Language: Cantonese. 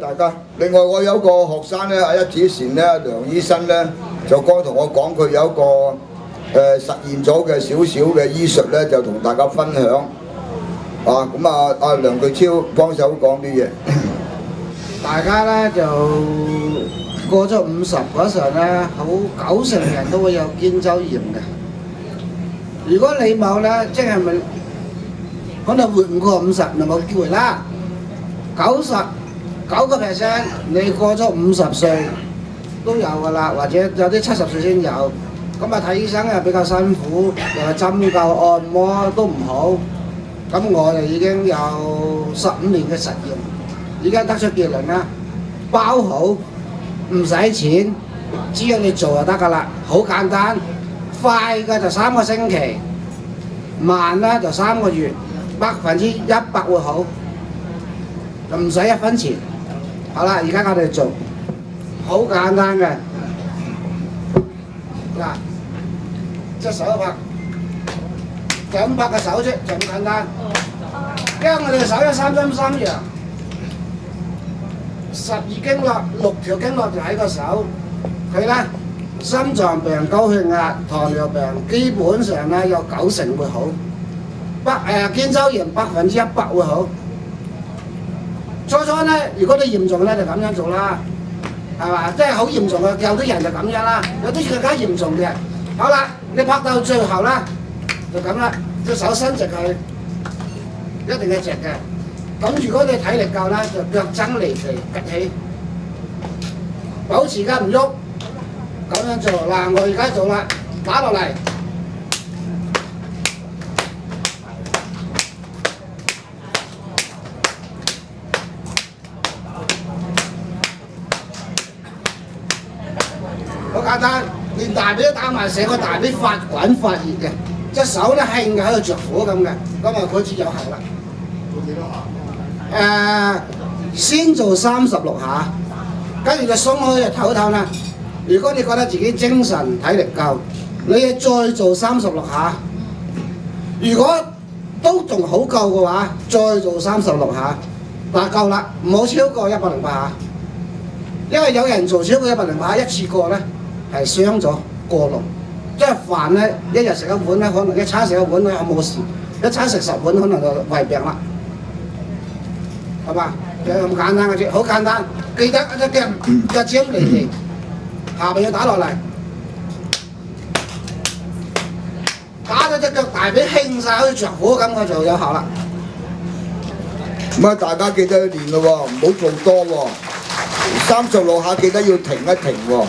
大家，另外我有個學生咧，阿一子前咧，梁醫生咧就剛同我講，佢有一個實現咗嘅少少嘅醫術咧，就同大家分享。咁阿梁巨超幫手講啲嘢。大家咧就過咗50嗰時候咧，好90%人都會有肩周炎嘅。如果你冇咧，即係咪可能活唔過50，就冇機會啦。99%你過咗50歲都有㗎啦，或者有啲70歲先有。咁睇醫生又比較辛苦，又係針灸按摩都唔好。咁我哋已經有15年嘅實驗，而家得出結論啦，包好唔使錢，只要你做就得㗎啦，好簡單。快嘅就3個星期，慢咧就3個月，100%會好，就唔使1分錢。好啦，而家我哋做，好簡單嘅。嗱，隻手一拍，就咁拍個手啫，就咁簡單。因為我哋嘅手有3針3樣，12經絡6條經絡就喺個手，佢咧心臟病、高血壓、糖尿病基本上咧有90%會好，肩周炎100%會好。初咧，如果你嚴重咧就咁樣做啦，係嘛？即係好嚴重嘅，有啲人就咁樣啦，有啲更加嚴重嘅。好啦，你拍到最後啦，就咁啦，隻手伸直佢，一定係直嘅。咁如果你體力夠啦，就腳踭離地趌起，保持㗎唔喐，咁樣做。嗱，我而家做啦，打落嚟。好簡單，連大髀都打埋，成個大髀發滾發熱嘅，隻手咧興嘅喺度着火咁嘅，咁啊開始有效啦。做幾多下？先做36下，跟住就鬆開就唞唞啦。如果你覺得自己精神體力夠，你再做36下。如果都仲好夠嘅話，再做36下，嗱夠啦，唔好超過108下。因為有人做超過108下一次過咧。係傷咗過勞，即係飯咧，一日食1碗咧，可能一餐食1碗咧冇事，一餐食10碗可能就胃病啦，係嘛？就咁簡單嘅啫，好簡單。記得一隻腳尖離地，下邊要打落嚟，打咗隻腳大髀興晒，好似着火咁，我就有效啦。大家記得要練咯喎，唔好做多喎，36下記得要停一停喎。